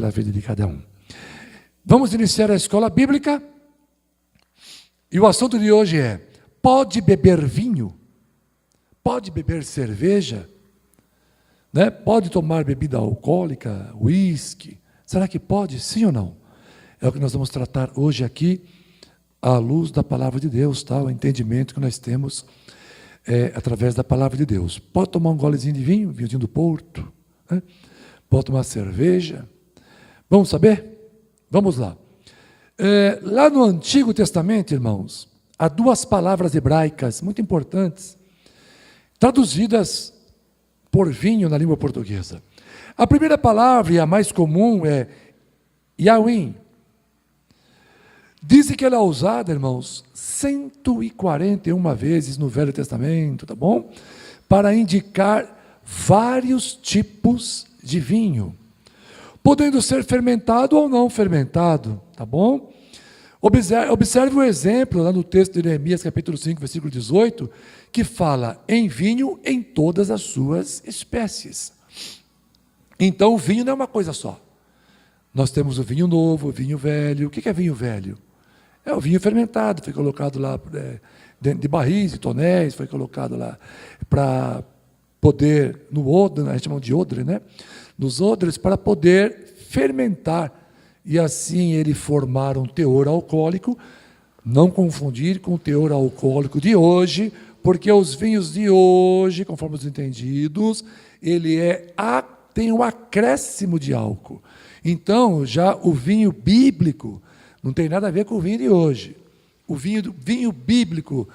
pela vida de cada um. Vamos iniciar a escola bíblica. E o assunto de hoje é: pode beber vinho? Pode beber cerveja? Né? Pode tomar bebida alcoólica, uísque? Será que pode? Sim ou não? É o que nós vamos tratar hoje aqui, à luz da palavra de Deus, tá? O entendimento que nós temos através da palavra de Deus. Pode tomar um golezinho de vinho, vinhozinho do Porto, né? Pode tomar cerveja. Vamos saber? Vamos lá. Lá no Antigo Testamento, irmãos, há duas palavras hebraicas muito importantes, traduzidas por vinho na língua portuguesa. A primeira palavra, e a mais comum, é Yahweh. Dizem que ela é usada, irmãos, 141 vezes no Velho Testamento, tá bom? Para indicar vários tipos de vinho, podendo ser fermentado ou não fermentado, tá bom? Observe o exemplo lá no texto de Neemias, capítulo 5, versículo 18, que fala em vinho em todas as suas espécies. Então, o vinho não é uma coisa só. Nós temos o vinho novo, o vinho velho. O que é vinho velho? É o vinho fermentado, foi colocado lá dentro de barris e tonéis, foi colocado lá para poder, no odre, a gente chama de odre, né? Nos odres, para poder fermentar, e assim ele formar um teor alcoólico, não confundir com o teor alcoólico de hoje, porque os vinhos de hoje, conforme os entendidos, ele tem um acréscimo de álcool. Então, já o vinho bíblico não tem nada a ver com o vinho de hoje. O vinho bíblico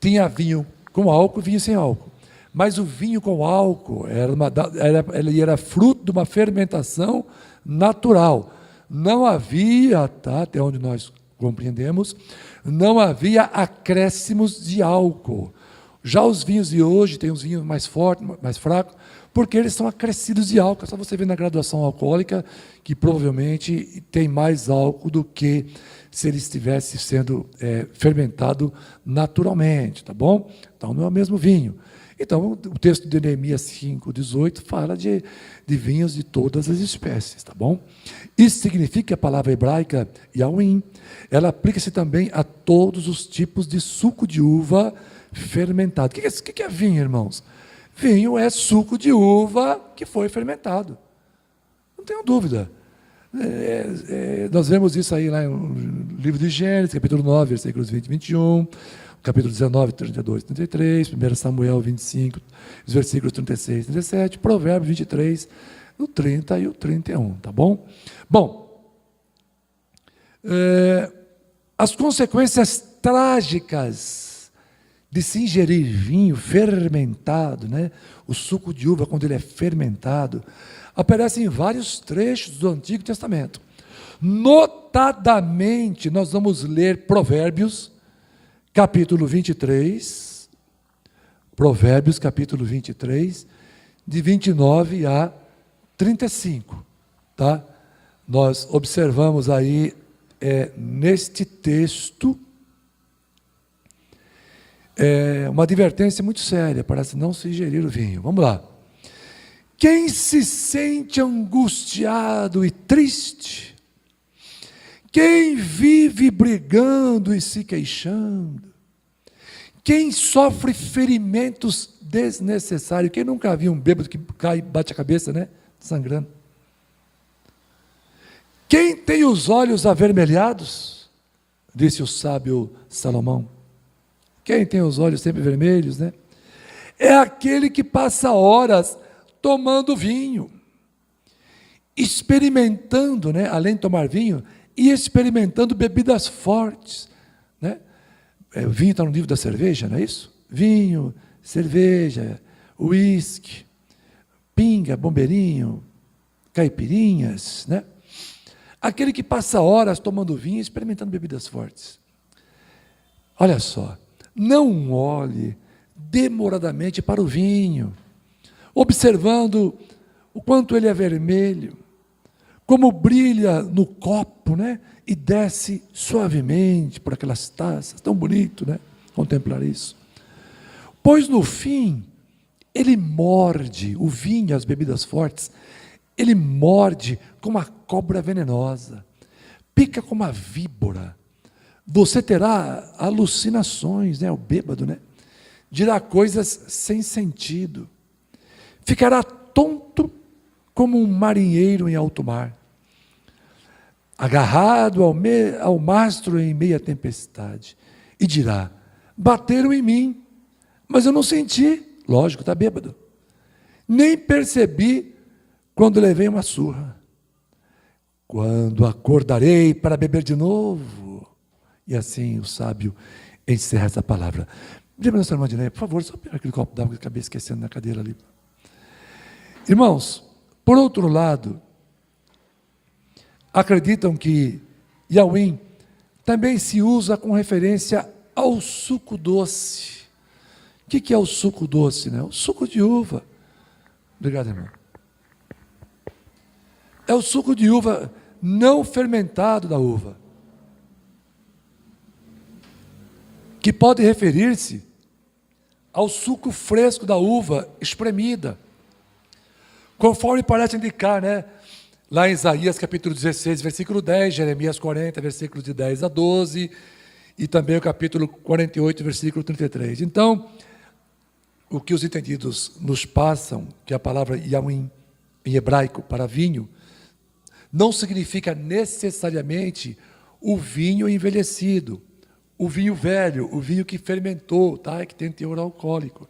tinha vinho com álcool e vinho sem álcool. Mas o vinho com álcool ele era fruto de uma fermentação natural. Não havia, tá, até onde nós compreendemos, não havia acréscimos de álcool. Já os vinhos de hoje têm os vinhos mais fortes, mais fracos, porque eles são acrescidos de álcool. É só você ver na graduação alcoólica que provavelmente tem mais álcool do que se ele estivesse sendo fermentado naturalmente, tá bom? Então não é o mesmo vinho. Então, o texto de Neemias 5:18 fala de vinhos de todas as espécies, tá bom? Isso significa que a palavra hebraica, Yahweh, ela aplica-se também a todos os tipos de suco de uva fermentado. O que é vinho, irmãos? Vinho é suco de uva que foi fermentado. Não tenho dúvida. Nós vemos isso aí lá no livro de Gênesis, capítulo 9, versículos 20 e 21, capítulo 19, 32 e 33, 1 Samuel 25, os versículos 36 e 37, Provérbios 23, no 30 e o 31, tá bom? Bom, as consequências trágicas de se ingerir vinho fermentado, né? O suco de uva, quando ele é fermentado, aparece em vários trechos do Antigo Testamento. Notadamente, nós vamos ler Provérbios, capítulo 23, Provérbios, capítulo 23, de 29 a 35, tá? Nós observamos aí, neste texto, uma advertência muito séria para não se ingerir o vinho. Vamos lá. Quem se sente angustiado e triste, quem vive brigando e se queixando, quem sofre ferimentos desnecessários, quem nunca viu um bêbado que cai e bate a cabeça, né? Sangrando. Quem tem os olhos avermelhados, disse o sábio Salomão. Quem tem os olhos sempre vermelhos, né? É aquele que passa horas tomando vinho, experimentando, né? Além de tomar vinho, e experimentando bebidas fortes, né? O vinho está no livro da cerveja, não é isso? Vinho, cerveja, uísque, pinga, bombeirinho, caipirinhas, né? Aquele que passa horas tomando vinho e experimentando bebidas fortes. Olha só, não olhe demoradamente para o vinho, observando o quanto ele é vermelho, como brilha no copo, né? E desce suavemente por aquelas taças, tão bonito, né? Contemplar isso. Pois no fim, ele morde, o vinho, as bebidas fortes, Ele morde como uma cobra venenosa, pica como uma víbora. Você terá alucinações, né? O bêbado, né? Dirá coisas sem sentido. Ficará tonto como um marinheiro em alto mar, agarrado ao mastro em meia tempestade, e dirá: bateram em mim, mas eu não senti. Lógico, está bêbado. Nem percebi quando levei uma surra. Quando acordarei para beber de novo. E assim o sábio encerra essa palavra. Diga para nossa irmã Diné, por favor, só pega aquele copo d'água que eu acabei esquecendo na cadeira ali. Irmãos, por outro lado, acreditam que Yahweh também se usa com referência ao suco doce. O que é o suco doce? Né? O suco de uva. Obrigado, irmão. É o suco de uva não fermentado da uva, que pode referir-se ao suco fresco da uva espremida, conforme parece indicar, né? Lá em Isaías capítulo 16, versículo 10, Jeremias 40, versículos de 10 a 12, e também o capítulo 48, versículo 33. Então, o que os entendidos nos passam, que a palavra Yahweh, em hebraico, para vinho, não significa necessariamente o vinho envelhecido, o vinho velho, o vinho que fermentou, tá? Que tem teor alcoólico.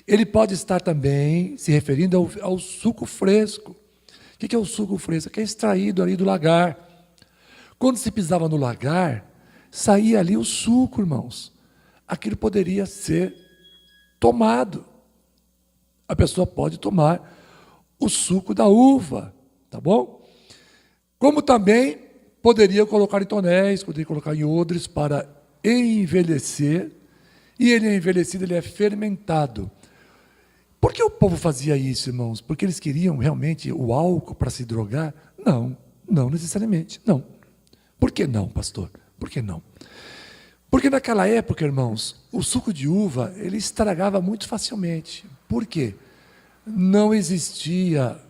Ele pode estar também se referindo ao suco fresco. O que é o suco fresco? Que é extraído ali do lagar. Quando se pisava no lagar, saía ali o suco, irmãos. Aquilo poderia ser tomado. A pessoa pode tomar o suco da uva, tá bom? Como também poderia colocar em tonéis, poderia colocar em odres para envelhecer, e ele é envelhecido, ele é fermentado. Por que o povo fazia isso, irmãos? Porque eles queriam realmente o álcool para se drogar? Não, não necessariamente, não. Por que não, pastor? Por que não? Porque naquela época, irmãos, o suco de uva, ele estragava muito facilmente. Por quê? Não existia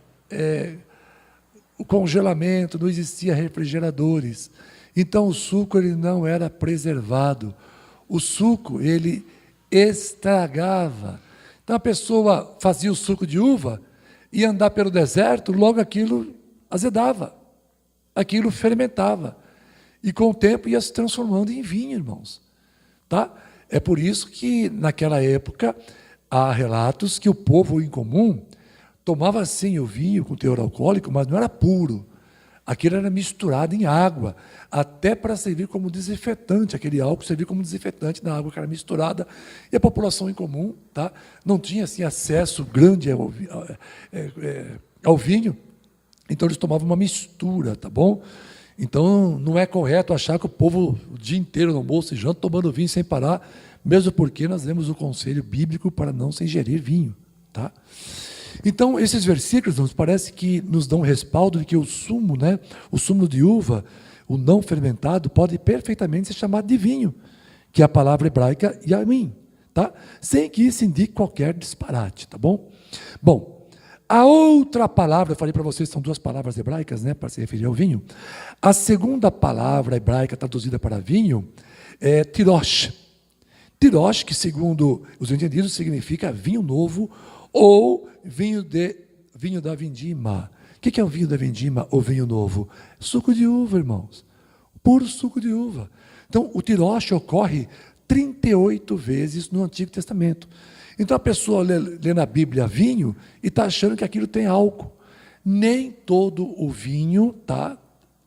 o congelamento, não existia refrigeradores. Então o suco ele não era preservado. O suco ele estragava. Então a pessoa fazia o suco de uva, ia andar pelo deserto, logo aquilo azedava, aquilo fermentava. E com o tempo ia se transformando em vinho, irmãos. Tá? É por isso que naquela época há relatos que o povo em comum tomava sim o vinho com teor alcoólico, mas não era puro. Aquilo era misturado em água, até para servir como desinfetante. Aquele álcool servia como desinfetante na água que era misturada. E a população em comum, tá, não tinha assim, acesso grande ao vinho. Então eles tomavam uma mistura, tá bom? Então não é correto achar que o povo o dia inteiro no almoço e janta tomando vinho sem parar, mesmo porque nós lemos o conselho bíblico para não se ingerir vinho, tá? Então, esses versículos nos parece que nos dão respaldo de que o sumo, né, o sumo de uva, o não fermentado, pode perfeitamente ser chamado de vinho, que é a palavra hebraica yamin, tá? Sem que isso indique qualquer disparate, tá bom? Bom, a outra palavra, eu falei para vocês, são duas palavras hebraicas, né, para se referir ao vinho. A segunda palavra hebraica traduzida para vinho é tirosh. Tirosh, que segundo os entendidos significa vinho novo ou vinho da vindima. O que é o vinho da vindima ou vinho novo? Suco de uva, irmãos. Puro suco de uva. Então, o tirosh ocorre 38 vezes no Antigo Testamento. Então, a pessoa lê na Bíblia vinho e está achando que aquilo tem álcool. Nem todo o vinho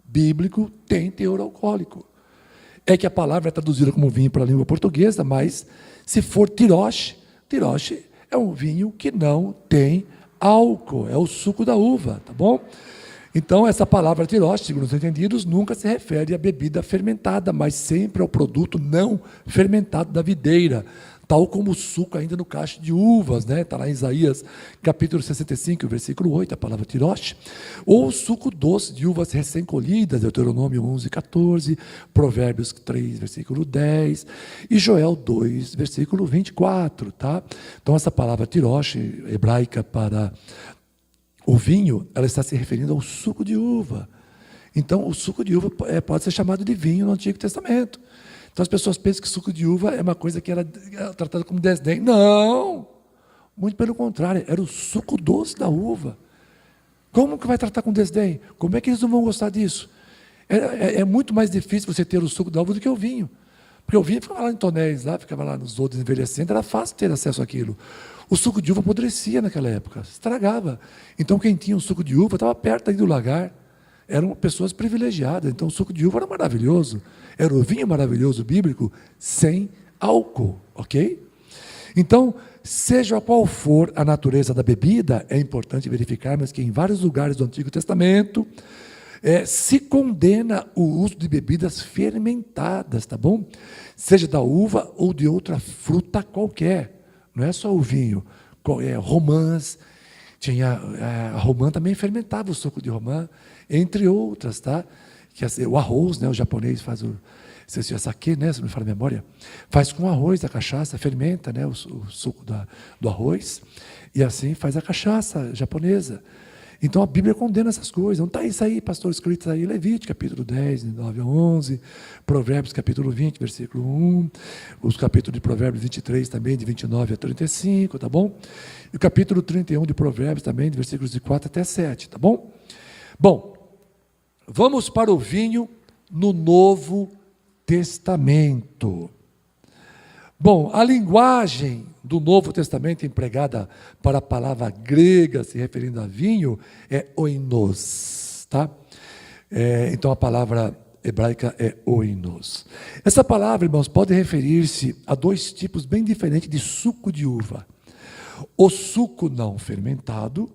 bíblico tem teor alcoólico. É que a palavra é traduzida como vinho para a língua portuguesa, mas se for tirosh é um vinho que não tem álcool, é o suco da uva, tá bom? Então, essa palavra tirosh, segundo os entendidos, nunca se refere à bebida fermentada, mas sempre ao produto não fermentado da videira, tal como o suco ainda no cacho de uvas, né? Está lá em Isaías, capítulo 65, versículo 8, a palavra tirosh, ou o suco doce de uvas recém-colhidas, Deuteronômio 11, 14, Provérbios 3, versículo 10, e Joel 2, versículo 24, tá? Então, essa palavra tirosh, hebraica para O vinho, ela está se referindo ao suco de uva. Então, o suco de uva pode ser chamado de vinho no Antigo Testamento. Então, as pessoas pensam que suco de uva é uma coisa que era tratada como desdém. Não! Muito pelo contrário, era o suco doce da uva. Como que vai tratar com desdém? Como é que eles não vão gostar disso? É muito mais difícil você ter o suco da uva do que o vinho. Porque o vinho ficava lá em tonéis, ficava lá nos odres envelhecendo, era fácil ter acesso àquilo. O suco de uva apodrecia naquela época, estragava. Então, quem tinha o suco de uva estava perto aí do lagar. Eram pessoas privilegiadas. Então, o suco de uva era maravilhoso. Era o vinho maravilhoso bíblico, sem álcool, ok? Então, seja qual for a natureza da bebida, é importante verificarmos que em vários lugares do Antigo Testamento se condena o uso de bebidas fermentadas, tá bom? Seja da uva ou de outra fruta qualquer. Não é só o vinho. Romãs, a romã também fermentava o suco de romã, entre outras, tá? O arroz, né? O japonês faz o sake, né? Se não me fala a memória, faz com arroz a cachaça, fermenta, né? O suco do arroz, e assim faz a cachaça japonesa. Então a Bíblia condena essas coisas. Não está isso aí, pastor, escrito aí, Levítico, capítulo 10, 9 a 11, Provérbios, capítulo 20, versículo 1, os capítulos de Provérbios 23 também, de 29 a 35, tá bom? E o capítulo 31 de Provérbios também, de versículos de 4 até 7, tá bom? Bom, vamos para o vinho no Novo Testamento. Bom, a linguagem do Novo Testamento empregada para a palavra grega se referindo a vinho é oinos, tá? Então a palavra hebraica é oinos. Essa palavra, irmãos, pode referir-se a dois tipos bem diferentes de suco de uva. O suco não fermentado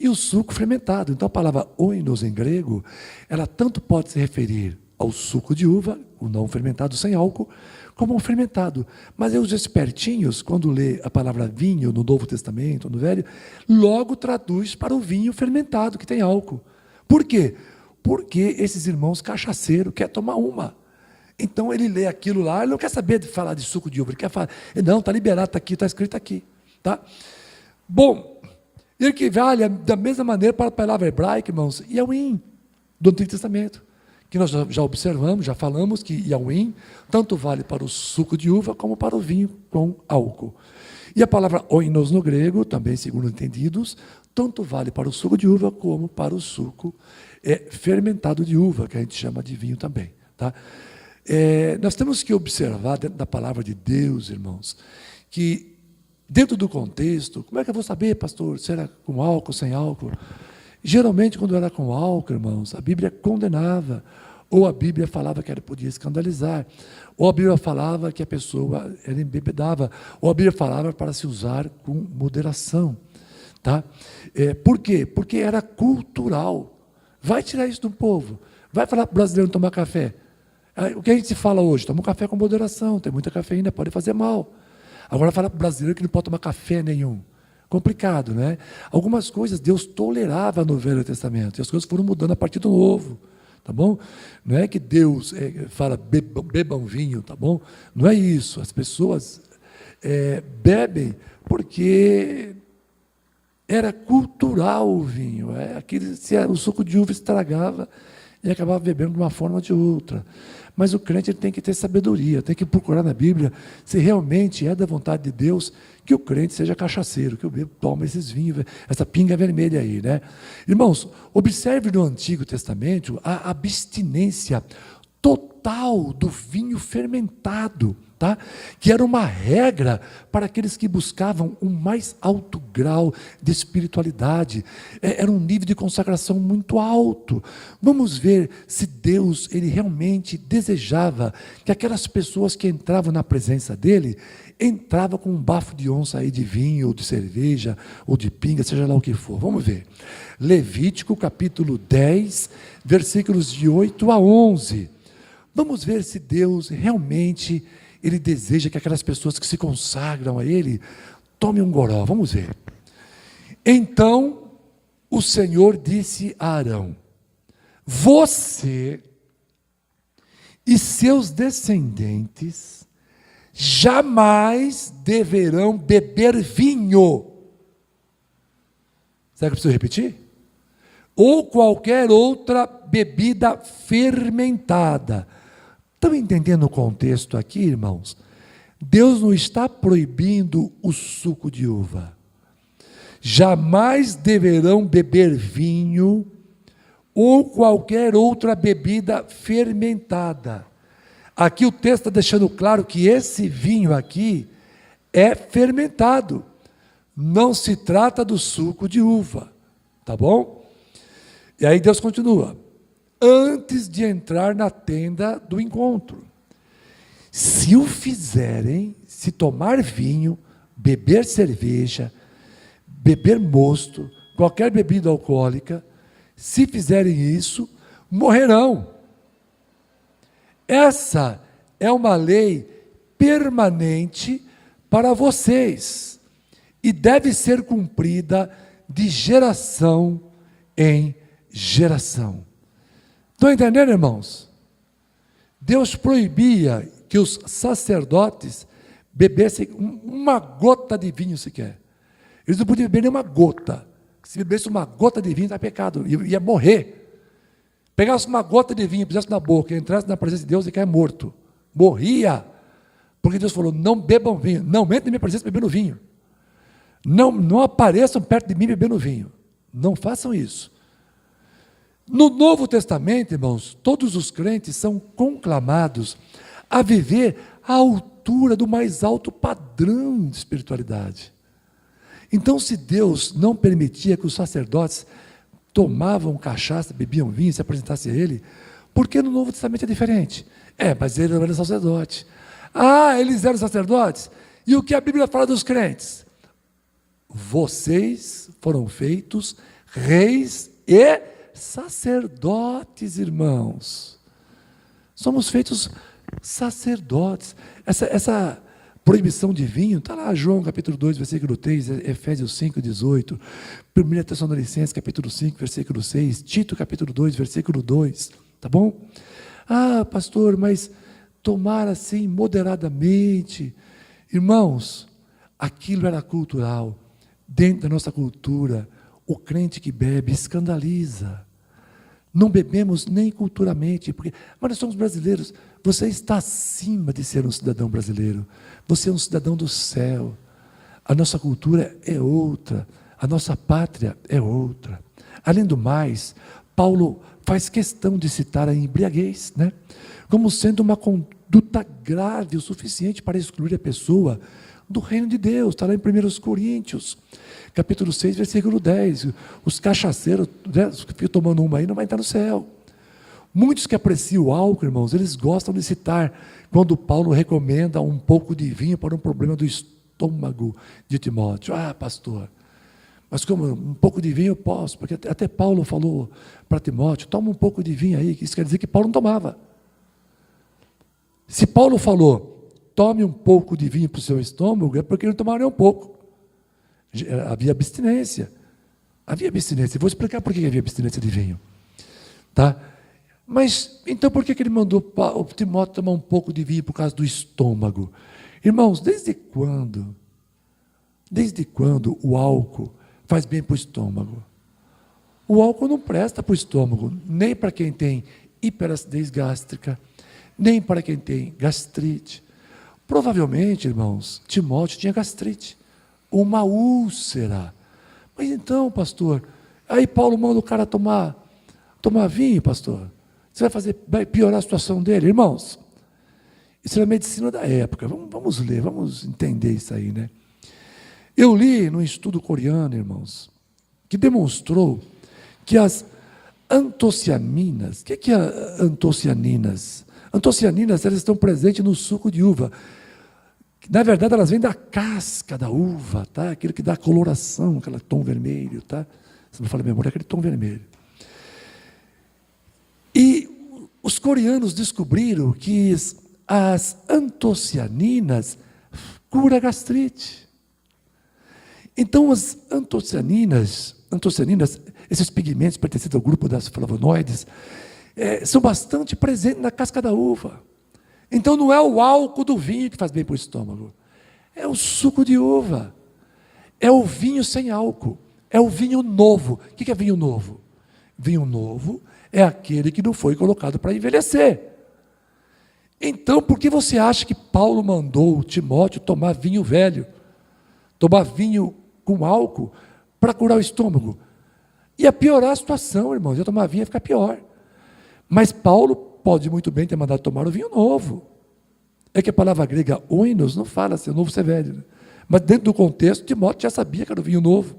e o suco fermentado. Então a palavra oinos em grego, ela tanto pode se referir ao suco de uva, o não fermentado sem álcool, como um fermentado. Mas os espertinhos, quando lê a palavra vinho no Novo Testamento, no Velho, logo traduz para o vinho fermentado, que tem álcool. Por quê? Porque esses irmãos cachaceiros querem tomar uma. Então ele lê aquilo lá, ele não quer saber de falar de suco de uva, ele quer falar, não, está liberado, está aqui, está escrito aqui. Tá? Bom, ele que vale da mesma maneira para a palavra hebraica, irmãos, Yahweh, do Antigo Testamento, que nós já observamos, já falamos que Yahweh tanto vale para o suco de uva como para o vinho com álcool. E a palavra oinos no grego, também segundo entendidos, tanto vale para o suco de uva como para o suco fermentado de uva, que a gente chama de vinho também. Tá? Nós temos que observar dentro da palavra de Deus, irmãos, que dentro do contexto, como é que eu vou saber, pastor, se era com álcool, sem álcool? Geralmente, quando era com álcool, irmãos, a Bíblia condenava, ou a Bíblia falava que ela podia escandalizar, ou a Bíblia falava que a pessoa ela embebedava, ou a Bíblia falava para se usar com moderação. Tá? Por quê? Porque era cultural. Vai tirar isso do povo. Vai falar para o brasileiro tomar café. O que a gente fala hoje? Toma um café com moderação, tem muita cafeína, pode fazer mal. Agora fala para o brasileiro que não pode tomar café nenhum. Complicado, né? Algumas coisas Deus tolerava no Velho Testamento, e as coisas foram mudando a partir do Novo, tá bom? Não é que Deus fala, bebam vinho, tá bom? Não é isso, as pessoas bebem porque era cultural o vinho, o suco de uva estragava e acabava bebendo de uma forma ou de outra. Mas o crente ele tem que ter sabedoria, tem que procurar na Bíblia se realmente é da vontade de Deus que o crente seja cachaceiro, que o bebo tome esses vinhos, essa pinga vermelha aí, né? Irmãos, observe no Antigo Testamento a abstinência total do vinho fermentado, tá? Que era uma regra para aqueles que buscavam um mais alto grau de espiritualidade. Era um nível de consagração muito alto. Vamos ver se Deus ele realmente desejava que aquelas pessoas que entravam na presença dele entravam com um bafo de onça aí de vinho, ou de cerveja, ou de pinga, seja lá o que for. Vamos ver. Levítico capítulo 10, versículos de 8 a 11. Vamos ver se Deus realmente ele deseja que aquelas pessoas que se consagram a Ele tomem um goró. Vamos ver. Então o Senhor disse a Arão: você e seus descendentes jamais deverão beber vinho. Será que eu preciso repetir? ou qualquer outra bebida fermentada. Estão entendendo o contexto aqui, irmãos? Deus não está proibindo o suco de uva. Jamais deverão beber vinho ou qualquer outra bebida fermentada. Aqui o texto está deixando claro que esse vinho aqui é fermentado. Não se trata do suco de uva, tá bom? E aí Deus continua. Antes de entrar na tenda do encontro. Se o fizerem, se tomar vinho, beber cerveja, beber mosto, qualquer bebida alcoólica, se fizerem isso, morrerão. Essa é uma lei permanente para vocês e deve ser cumprida de geração em geração. Estão entendendo, irmãos? Deus proibia que os sacerdotes bebessem uma gota de vinho sequer. Eles não podiam beber nem uma gota. Se bebesse uma gota de vinho, era pecado, ia morrer. Pegasse uma gota de vinho, pusesse na boca, entrasse na presença de Deus e caia morto. Morria. Porque Deus falou, não bebam vinho. Não entrem na minha presença bebendo vinho. Não apareçam perto de mim bebendo vinho. Não façam isso. No Novo Testamento, irmãos, todos os crentes são conclamados a viver à altura do mais alto padrão de espiritualidade. Então, se Deus não permitia que os sacerdotes tomavam cachaça, bebiam vinho, se apresentassem a Ele, por que no Novo Testamento é diferente? Mas eles eram sacerdotes. Eles eram sacerdotes? E o que a Bíblia fala dos crentes? Vocês foram feitos reis e sacerdotes, irmãos. Somos feitos sacerdotes. Essa proibição de vinho, está lá João capítulo 2, versículo 3, Efésios 5, 18, 1 Tessalonicenses capítulo 5, versículo 6, Tito capítulo 2, versículo 2, tá bom? Pastor, mas tomar assim moderadamente. Irmãos, aquilo era cultural. Dentro da nossa cultura, o crente que bebe escandaliza. Não bebemos nem culturalmente, mas nós somos brasileiros. Você está acima de ser um cidadão brasileiro. Você é um cidadão do céu. A nossa cultura é outra. A nossa pátria é outra. Além do mais, Paulo faz questão de citar a embriaguez, né? Como sendo uma conduta grave o suficiente para excluir a pessoa do reino de Deus. Está lá em 1 Coríntios, capítulo 6, versículo 10. Os cachaceiros, os que ficam tomando uma aí, não vai entrar no céu. Muitos que apreciam o álcool, irmãos, eles gostam de citar quando Paulo recomenda um pouco de vinho para um problema do estômago de Timóteo. Pastor, mas como um pouco de vinho eu posso, porque até Paulo falou para Timóteo, toma um pouco de vinho aí, isso quer dizer que Paulo não tomava. Se Paulo falou, tome um pouco de vinho para o seu estômago, é porque ele não tomava nem um pouco. Havia abstinência. Vou explicar por que havia abstinência de vinho. Tá? Mas, então, por que ele mandou o Timóteo tomar um pouco de vinho por causa do estômago? Irmãos, desde quando o álcool faz bem para o estômago? O álcool não presta para o estômago, nem para quem tem hiperacidez gástrica, nem para quem tem gastrite. Provavelmente, irmãos, Timóteo tinha gastrite, uma úlcera. Mas então, pastor, aí Paulo manda o cara tomar vinho, pastor. Vai piorar a situação dele. Irmãos, isso é a medicina da época. Vamos ler, vamos entender isso aí, né? Eu li num estudo coreano, irmãos, que demonstrou que as antocianinas, o que é antocianinas? Antocianinas, elas estão presentes no suco de uva. Na verdade, elas vêm da casca da uva, tá? Aquilo que dá coloração, aquele tom vermelho, tá? Se não fala memória, é aquele tom vermelho. E os coreanos descobriram que as antocianinas curam gastrite. Então, as antocianinas, esses pigmentos pertencentes ao grupo das flavonoides, são bastante presentes na casca da uva. Então, não é o álcool do vinho que faz bem para o estômago, é o suco de uva, é o vinho sem álcool, é o vinho novo. O que é vinho novo? Vinho novo é aquele que não foi colocado para envelhecer. Então, por que você acha que Paulo mandou Timóteo tomar vinho velho? Tomar vinho com álcool para curar o estômago? Ia piorar a situação, irmãos. Ia tomar vinho ia ficar pior. Mas Paulo pode muito bem ter mandado tomar o vinho novo. É que a palavra grega oinos não fala se é novo ou se é velho. Né? Mas dentro do contexto, Timóteo já sabia que era o vinho novo.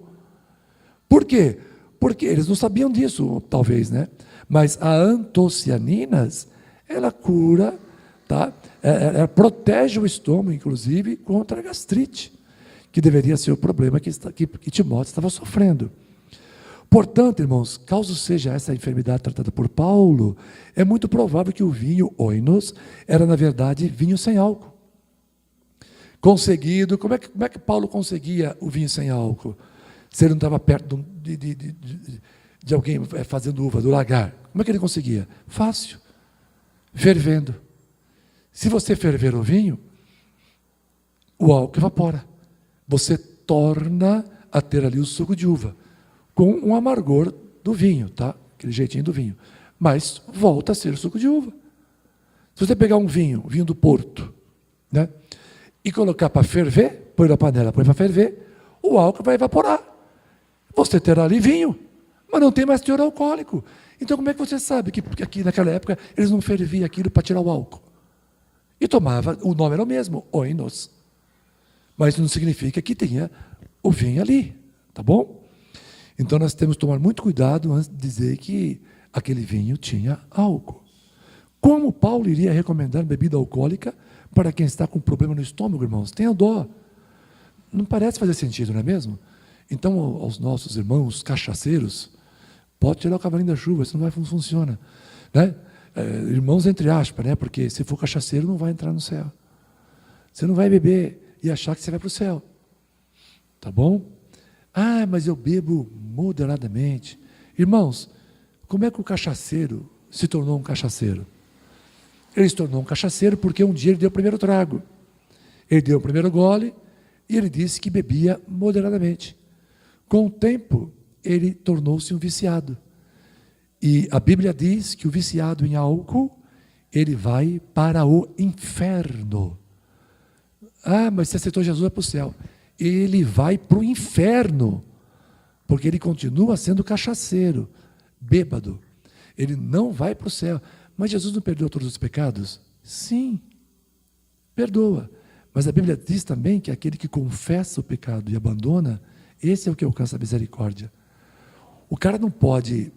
Por quê? Porque eles não sabiam disso, talvez, né? Mas a antocianinas, ela cura, tá? Ela protege o estômago, inclusive, contra a gastrite, que deveria ser o problema que Timóteo estava sofrendo. Portanto, irmãos, caso seja essa enfermidade tratada por Paulo, é muito provável que o vinho oinos era, na verdade, vinho sem álcool. Conseguido, como é que Paulo conseguia o vinho sem álcool? Se ele não estava perto de alguém fazendo uva, do lagar. Como é que ele conseguia? Fácil. Fervendo. Se você ferver o vinho, o álcool evapora. Você torna a ter ali o suco de uva, com um amargor do vinho, tá? Aquele jeitinho do vinho. Mas volta a ser suco de uva. Se você pegar um vinho do Porto, né? E colocar para ferver, põe na panela, põe para ferver, o álcool vai evaporar. Você terá ali vinho, mas não tem mais teor alcoólico. Então, como é que você sabe que aqui naquela época eles não ferviam aquilo para tirar o álcool? E tomava, o nome era o mesmo, oinos. Mas não significa que tenha o vinho ali, tá bom? Então, nós temos que tomar muito cuidado antes de dizer que aquele vinho tinha álcool. Como Paulo iria recomendar bebida alcoólica para quem está com problema no estômago, irmãos? Tenha dó. Não parece fazer sentido, não é mesmo? Então, aos nossos irmãos cachaceiros, pode tirar o cavalinho da chuva, isso não funciona. Né? Irmãos entre aspas, né? Porque se for cachaceiro não vai entrar no céu. Você não vai beber e achar que você vai para o céu. Tá bom? Ah, mas eu bebo moderadamente. Irmãos, como é que o cachaceiro se tornou um cachaceiro? Ele se tornou um cachaceiro porque um dia ele deu o primeiro trago. Ele deu o primeiro gole e ele disse que bebia moderadamente. Com o tempo, ele tornou-se um viciado. E a Bíblia diz que o viciado em álcool, ele vai para o inferno. Ah, mas se aceitou Jesus, vai para o céu. Ele vai para o inferno, porque ele continua sendo cachaceiro, bêbado. Ele não vai para o céu. Mas Jesus não perdoou todos os pecados? Sim, perdoa. Mas a Bíblia diz também que aquele que confessa o pecado e abandona, esse é o que alcança a misericórdia. O cara não pode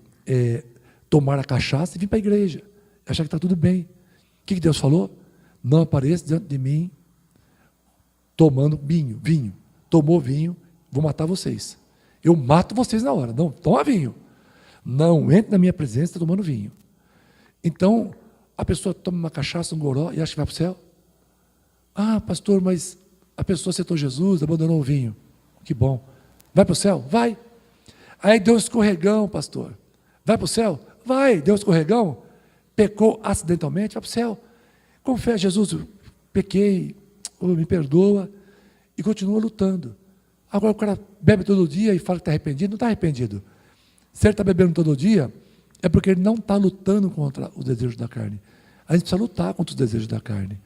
tomar a cachaça e vir para a igreja, achar que está tudo bem. O que Deus falou? Não apareça diante de mim tomando vinho. Tomou vinho, vou matar vocês. Eu mato vocês na hora. Não, toma vinho. Não entre na minha presença tomando vinho. Então, a pessoa toma uma cachaça, um goró e acha que vai para o céu. Ah, pastor, mas a pessoa aceitou Jesus, abandonou o vinho. Que bom. Vai para o céu? Vai. Aí deu um escorregão, pastor. Vai para o céu? Vai. Deu um escorregão? Pecou acidentalmente? Vai para o céu. Confessa, Jesus, eu pequei, me perdoa, e continua lutando. Agora o cara bebe todo dia e fala que está arrependido, não está arrependido. Se ele está bebendo todo dia, é porque ele não está lutando contra os desejos da carne. A gente precisa lutar contra os desejos da carne.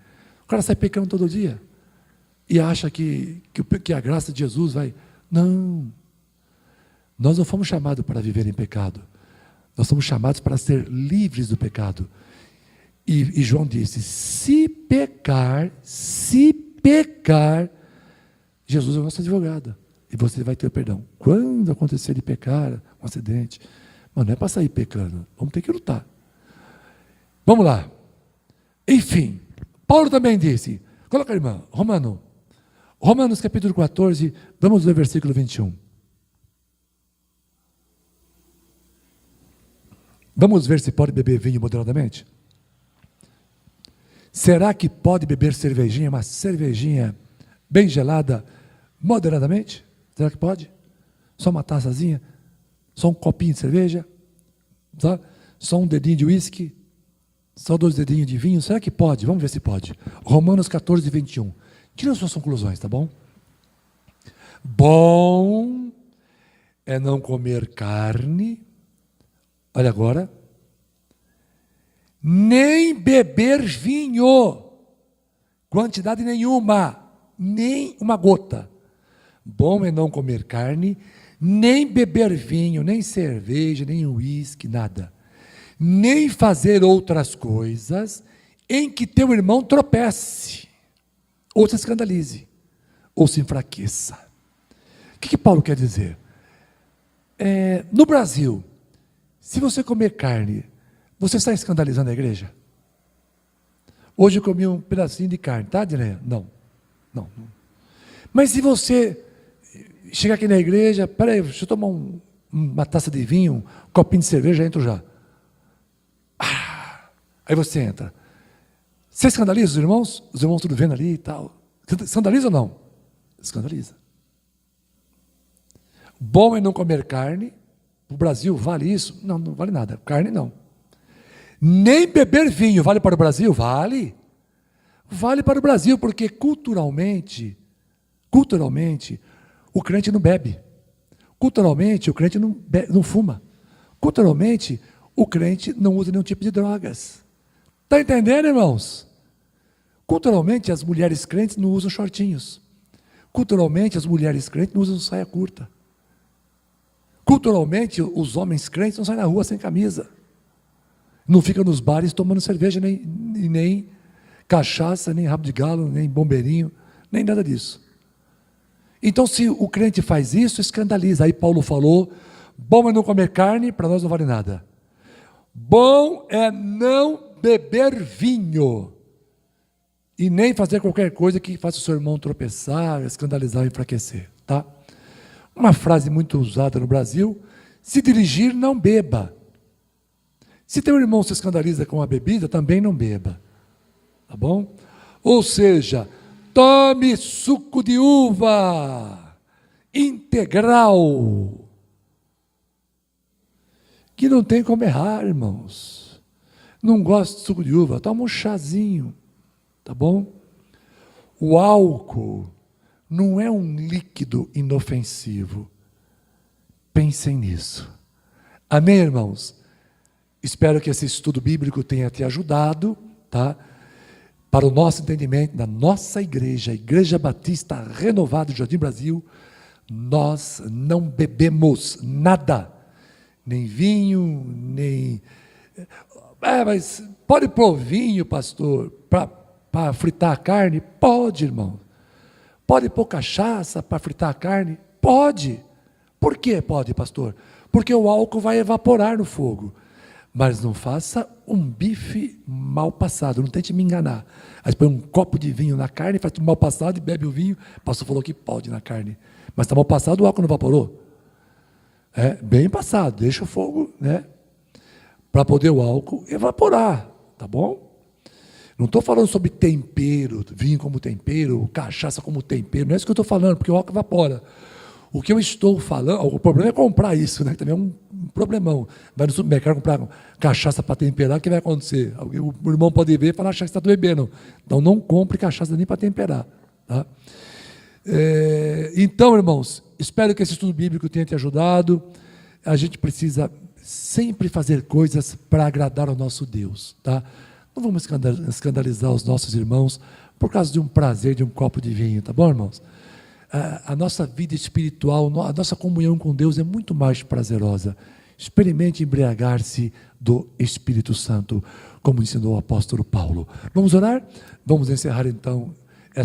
O cara sai pecando todo dia e acha que a graça de Jesus vai... Não. Nós não fomos chamados para viver em pecado. Nós somos chamados para ser livres do pecado. E João disse, se pecar, Jesus é o nosso advogado. E você vai ter perdão. Quando acontecer de pecar, um acidente, não é para sair pecando. Vamos ter que lutar. Vamos lá. Enfim, Paulo também disse, coloca a irmã, Romanos capítulo 14, vamos ler o versículo 21. Vamos ver se pode beber vinho moderadamente? Será que pode beber cervejinha, uma cervejinha bem gelada, moderadamente? Será que pode? Só uma taçazinha? Só um copinho de cerveja? Tá? Só um dedinho de uísque? Só 2 dedinhos de vinho? Será que pode? Vamos ver se pode. Romanos 14, 21. Tira as suas conclusões, tá bom? Bom é não comer carne. olha agora, nem beber vinho, quantidade nenhuma, nem uma gota. Bom é não comer carne, nem beber vinho, nem cerveja, nem uísque, nada. Nem fazer outras coisas em que teu irmão tropece, ou se escandalize, ou se enfraqueça. O que Paulo quer dizer? No Brasil, se você comer carne, você está escandalizando a igreja? Hoje eu comi um pedacinho de carne, tá, Dileia? Não. Mas se você chegar aqui na igreja, peraí, deixa eu tomar uma taça de vinho, um copinho de cerveja, entro já. Aí você entra. Você escandaliza os irmãos? Os irmãos tudo vendo ali e tal. Escandaliza ou não? Escandaliza. Bom é não comer carne. O Brasil vale isso? Não, não vale nada. Carne não. Nem beber vinho vale para o Brasil? Vale. Vale para o Brasil, porque culturalmente, o crente não bebe. Culturalmente, o crente não fuma. Culturalmente, o crente não usa nenhum tipo de drogas. Está entendendo, irmãos? Culturalmente, as mulheres crentes não usam shortinhos. Culturalmente, as mulheres crentes não usam saia curta. Culturalmente, os homens crentes não saem na rua sem camisa. Não ficam nos bares tomando cerveja, nem cachaça, nem rabo de galo, nem bombeirinho, nem nada disso. Então, se o crente faz isso, escandaliza. Aí Paulo falou, bom é não comer carne, para nós não vale nada. Bom é não beber vinho, e nem fazer qualquer coisa que faça o seu irmão tropeçar, escandalizar ou enfraquecer. Tá? Uma frase muito usada no Brasil, se dirigir, não beba. Se teu irmão se escandaliza com a bebida, também não beba. Tá bom? Ou seja, tome suco de uva integral, que não tem como errar, irmãos. Não gosta de suco de uva, toma um chazinho, tá bom? O álcool não é um líquido inofensivo. Pensem nisso. Amém, irmãos? Espero que esse estudo bíblico tenha te ajudado, tá? Para o nosso entendimento, da nossa igreja, a Igreja Batista Renovada do Jardim Brasil, nós não bebemos nada, nem vinho, nem... mas pode pôr vinho, pastor, para fritar a carne? Pode, irmão. Pode pôr cachaça para fritar a carne? Pode. Por que pode, pastor? Porque o álcool vai evaporar no fogo. Mas não faça um bife mal passado, não tente me enganar. Aí você põe um copo de vinho na carne, faz tudo mal passado e bebe o vinho. O pastor falou que pode na carne. Mas está mal passado, o álcool não evaporou? Bem passado, deixa o fogo, né? Para poder o álcool evaporar, tá bom? Não estou falando sobre tempero, vinho como tempero, cachaça como tempero, não é isso que eu estou falando, porque o álcool evapora. O que eu estou falando, o problema é comprar isso, né? Que também é um problemão. Vai no supermercado comprar cachaça para temperar, o que vai acontecer? O irmão pode ver e falar, achar que você está bebendo. Então não compre cachaça nem para temperar. Tá? Então, irmãos, espero que esse estudo bíblico tenha te ajudado. A gente precisa sempre fazer coisas para agradar ao nosso Deus. Tá? Não vamos escandalizar os nossos irmãos por causa de um prazer de um copo de vinho, tá bom, irmãos? A nossa vida espiritual, a nossa comunhão com Deus é muito mais prazerosa. Experimente embriagar-se do Espírito Santo, como ensinou o apóstolo Paulo. Vamos orar? Vamos encerrar então